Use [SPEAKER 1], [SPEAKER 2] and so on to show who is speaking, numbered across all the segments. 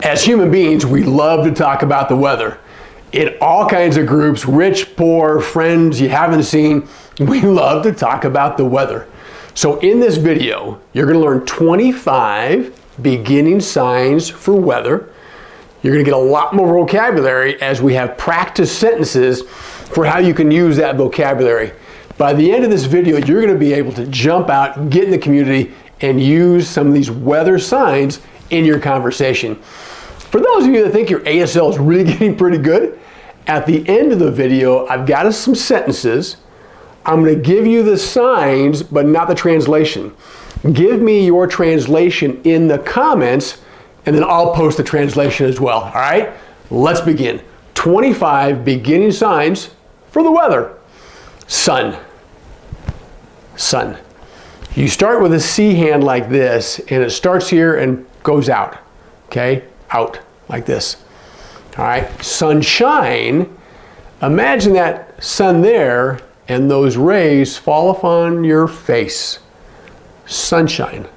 [SPEAKER 1] As human beings, we love to talk about the weather. In all kinds of groups, rich, poor, friends you haven't seen, we love to talk about the weather. So in this video, you're going to learn 25 beginning signs for weather. You're going to get a lot more vocabulary as we have practice sentences for how you can use that vocabulary. By the end of this video, you're going to be able to jump out, get in the community, and use some of these weather signs in your conversation. For those of you that think your ASL is really getting pretty good, at the end of the video, I've got us some sentences. I'm going to give you the signs, but not the translation. Give me your translation in the comments, and then I'll post the translation as well. All right, let's begin. 25 beginning signs for the weather. Sun. Sun. You start with a C hand like this, and it starts here and goes out. Okay, out like this. All right, sunshine. Imagine that sun there, and those rays fall upon your face. Sunshine.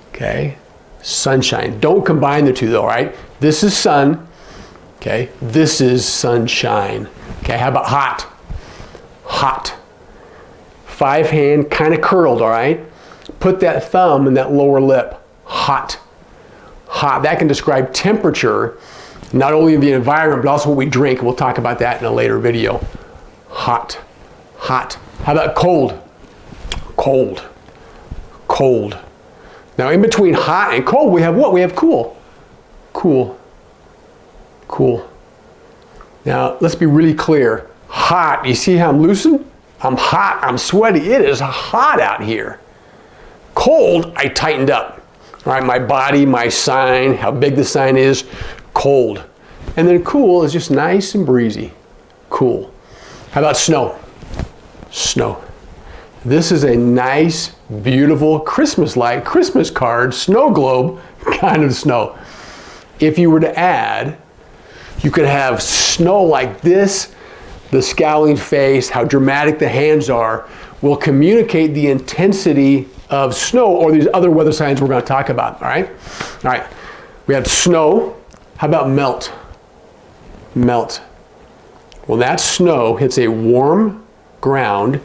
[SPEAKER 1] Okay, sunshine. Don't combine the two though, right? This is sun. Okay, this is sunshine. Okay, how about hot? Hot. 5 hand, kind of curled, all right? Put that thumb in that lower lip. Hot. Hot. That can describe temperature, not only in the environment, but also what we drink. We'll talk about that in a later video. Hot. Hot. How about cold? Cold. Cold. Now in between hot and cold, we have what? We have cool. Cool. Cool. Now let's be really clear. Hot, you see how I'm loosened? I'm hot, I'm sweaty. It is hot out here. Cold, I tightened up. All right, my body, my sign, how big the sign is, cold. And then cool is just nice and breezy. Cool. How about snow? Snow. This is a nice, beautiful Christmas-like, Christmas card, snow globe kind of snow. If you were to add, you could have snow like this, the scowling face, how dramatic the hands are, will communicate the intensity of snow or these other weather signs we're going to talk about, all right? All right, we have snow. How about melt? Melt. When that snow hits a warm ground,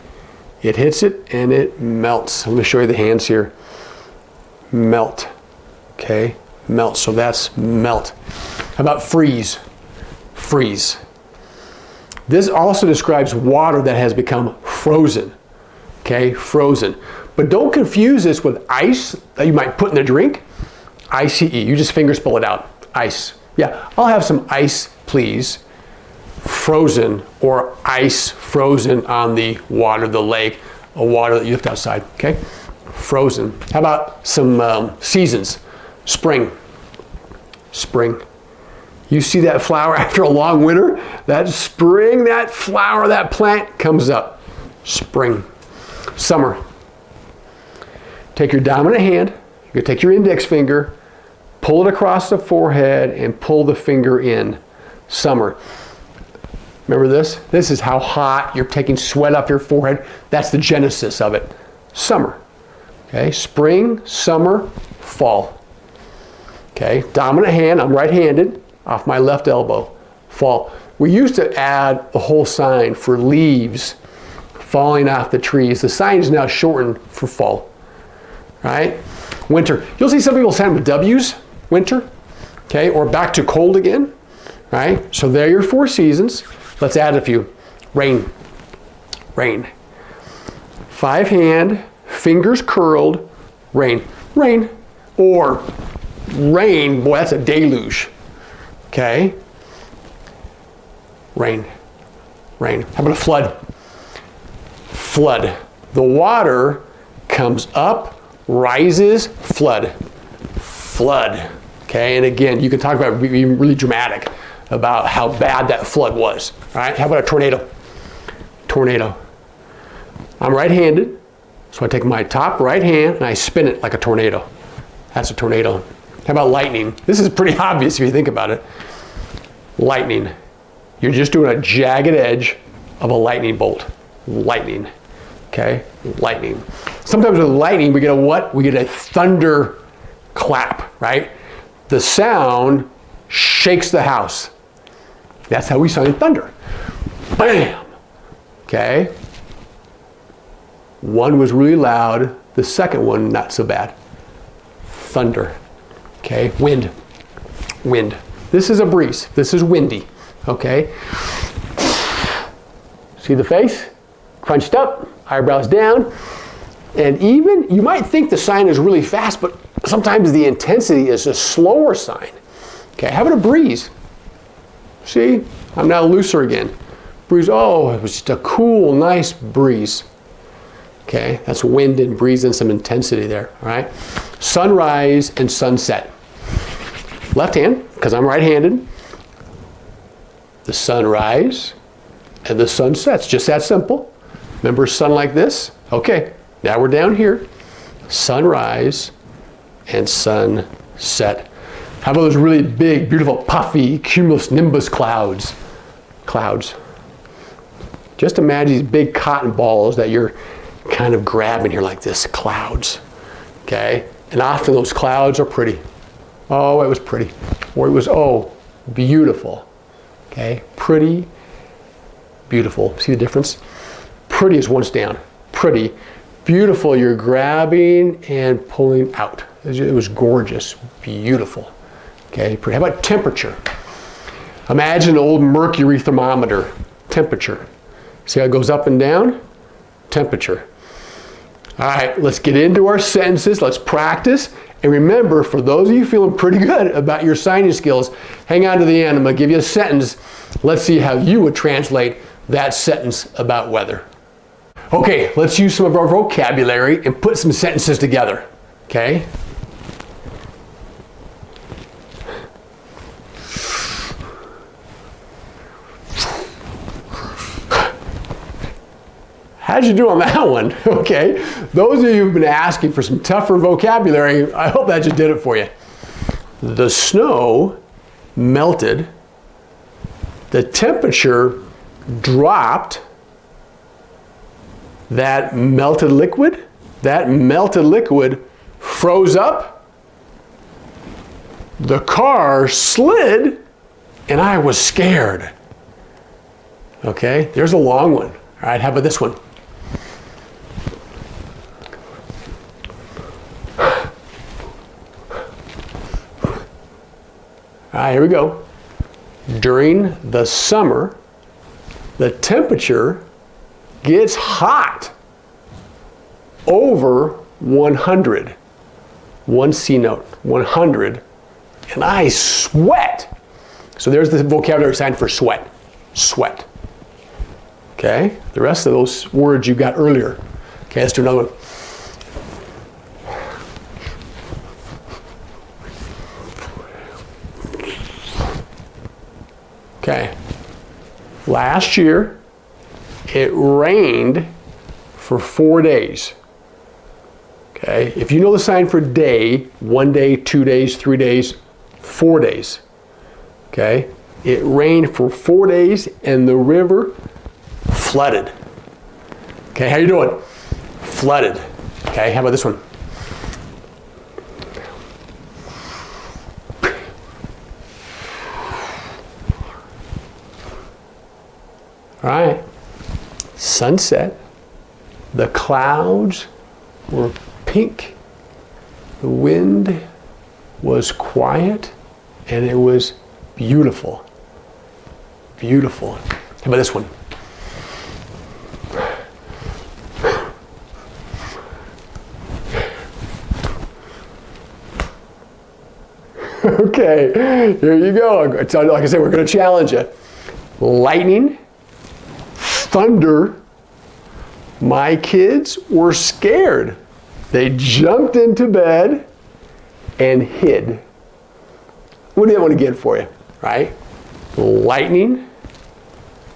[SPEAKER 1] it hits it and it melts. I'm going to show you the hands here. Melt, okay? Melt, so that's melt. How about freeze? Freeze. This also describes water that has become frozen, okay? Frozen. But don't confuse this with ice that you might put in a drink. ICE, you just finger spell it out, ice. Yeah, I'll have some ice, please. Frozen, or ice frozen on the water, the lake, or water that you lift outside, okay? Frozen. How about some seasons? Spring. Spring. You see that flower after a long winter? That spring, that flower, that plant comes up. Spring. Summer. Take your dominant hand, you're going to take your index finger, pull it across the forehead, and pull the finger in. Summer. Remember this? This is how hot you're taking sweat off your forehead. That's the genesis of it. Summer. Okay, spring, summer, fall. Okay, dominant hand, I'm right-handed, off my left elbow. Fall. We used to add the whole sign for leaves falling off the trees. The sign is now shortened for fall. Right? Winter. You'll see some people sign with W's, winter. Okay, or back to cold again. Right? So there are your 4 seasons. Let's add a few. Rain. Rain. 5 hand, fingers curled, rain. Rain. Or rain, boy, that's a deluge. Okay? Rain. Rain. How about a flood? Flood. The water comes up, rises, flood. Flood. Okay, and again, you can talk about being really dramatic about how bad that flood was. All right, how about a tornado? Tornado. I'm right-handed, so I take my top right hand and I spin it like a tornado. That's a tornado. How about lightning? This is pretty obvious if you think about it. Lightning. You're just doing a jagged edge of a lightning bolt. Lightning. Okay? Lightning. Sometimes with lightning, we get a what? We get a thunder clap, right? the sound shakes the house. That's how we sign thunder. Bam! Okay? One was really loud, the second one not so bad. Thunder. Okay? Wind. Wind. This is a breeze. This is windy. Okay? See the face? Crunched up, eyebrows down. And even, you might think the sign is really fast, but sometimes the intensity is a slower sign. Okay, how about a breeze? See, I'm now looser again. Breeze, oh, it was just a cool, nice breeze. Okay, that's wind and breeze and some intensity there, all right? Sunrise and sunset. Left hand, because I'm right-handed. The sunrise and the sun sets, just that simple. Remember sun like this? Okay, now we're down here. Sunrise and sunset. How about those really big, beautiful, puffy cumulus nimbus clouds? Clouds. Just imagine these big cotton balls that you're kind of grabbing here like this, clouds. Okay? And often those clouds are pretty. Oh, it was pretty. Or it was, oh, beautiful. Okay? Pretty, beautiful. See the difference? Pretty is once down. Pretty. Beautiful, you're grabbing and pulling out. It was gorgeous, beautiful. Okay, pretty. How about temperature? Imagine an old mercury thermometer. Temperature. See how it goes up and down? Temperature. All right, let's get into our sentences. Let's practice. And remember, for those of you feeling pretty good about your signing skills, hang on to the end. I'm going to give you a sentence. Let's see how you would translate that sentence about weather. Okay, let's use some of our vocabulary and put some sentences together. Okay? How'd you do on that one? Okay, those of you who've been asking for some tougher vocabulary, I hope that just did it for you. The snow melted, the temperature dropped, that melted liquid froze up, the car slid, and I was scared. Okay, there's a long one. All right, how about this one? All right, here we go. During the summer, the temperature gets hot over 100. One C note, 100. And I sweat. So there's the vocabulary sign for sweat. Sweat. Okay? The rest of those words you got earlier. Okay, let's do another one. Okay. Last year, it rained for 4 days. Okay. If you know the sign for day, 1 day, 2 days, 3 days, 4 days. Okay. It rained for 4 days and the river flooded. Okay. How you doing? Flooded. Okay. How about this one? All right, sunset, the clouds were pink, the wind was quiet, and it was beautiful. Beautiful. How about this one? Okay, here you go. Like I said, we're going to challenge you. Lightning, thunder, my kids were scared. They jumped into bed and hid. What do you want to get for you, right? Lightning,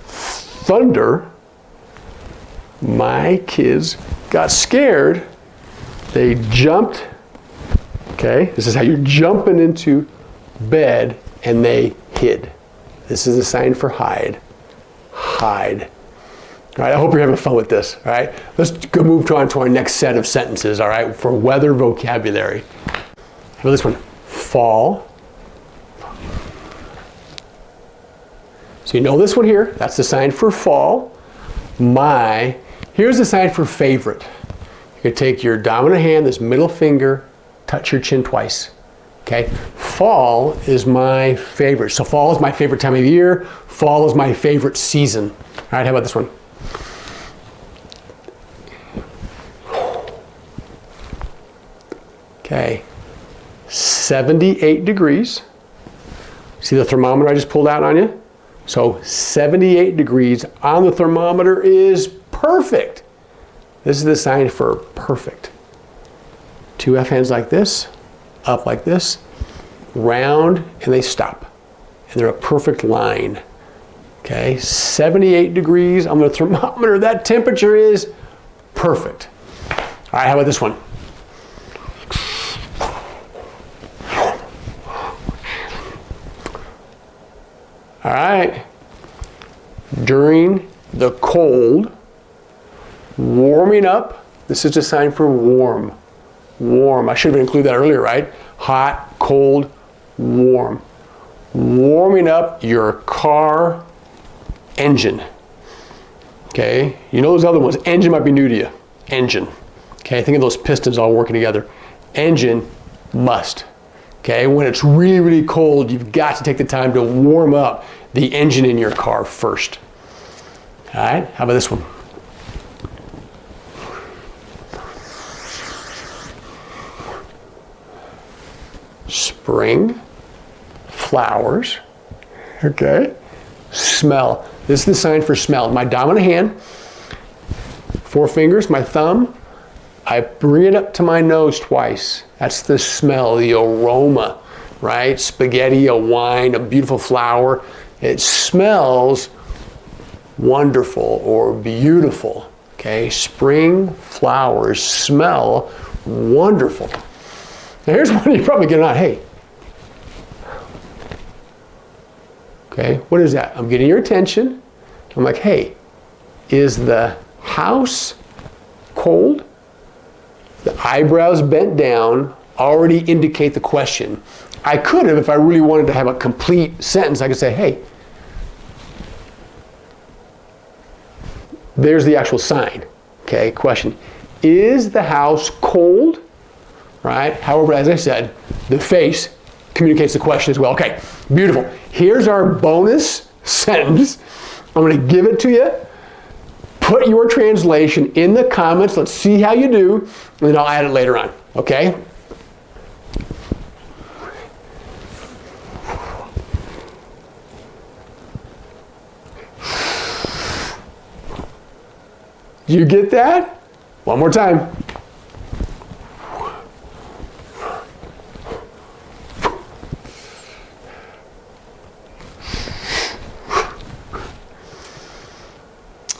[SPEAKER 1] thunder, my kids got scared. They jumped. Okay, this is how you're jumping into bed and they hid. This is a sign for hide. Hide. All right, I hope you're having fun with this, all right? Let's go move on to our next set of sentences, all right, for weather vocabulary. How about this one? Fall, So you know this one here, that's the sign for fall. Here's the sign for favorite. You can take your dominant hand, this middle finger, touch your chin twice. Okay, fall is my favorite. So fall is my favorite time of year. Fall is my favorite season. All right, how about this one? Okay, 78 degrees. See the thermometer I just pulled out on you? So 78 degrees on the thermometer is perfect. This is the sign for perfect. 2 F hands like this, up like this, round, and they stop. And they're a perfect line. Okay, 78 degrees on the thermometer. That temperature is perfect. All right, how about this one? All right, during the cold, warming up, this is a sign for warm. Warm, I should have included that earlier, right? Hot, cold, warm. Warming up your car engine. Okay, you know those other ones, engine might be new to you. Engine, okay, think of those pistons all working together. Engine, must. Okay, when it's really, really cold, you've got to take the time to warm up the engine in your car first. All right, how about this one? Spring, flowers, okay, smell. This is the sign for smell. My dominant hand, 4 fingers, my thumb, I bring it up to my nose twice. That's the smell, the aroma, right? Spaghetti, a wine, a beautiful flower. It smells wonderful or beautiful, okay? Spring flowers smell wonderful. Now here's one you're probably getting on, hey. Okay, what is that? I'm getting your attention. I'm like, hey, is the house cold? The eyebrows bent down already indicate the question. I could have, if I really wanted to have a complete sentence, I could say, hey, there's the actual sign. Okay, question. Is the house cold? Right? However, as I said, the face communicates the question as well. Okay, beautiful. Here's our bonus sentence. I'm going to give it to you. Put your translation in the comments. Let's see how you do, and then I'll add it later on. Okay? Did you get that? One more time.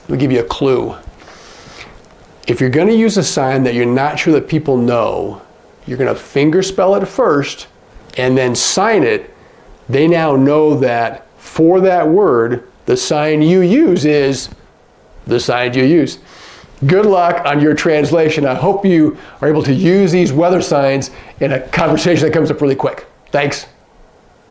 [SPEAKER 1] Let me give you a clue. If you're going to use a sign that you're not sure that people know, you're going to finger spell it first and then sign it. They now know that for that word, the sign you use is the sign you use. Good luck on your translation. I hope you are able to use these weather signs in a conversation that comes up really quick. Thanks.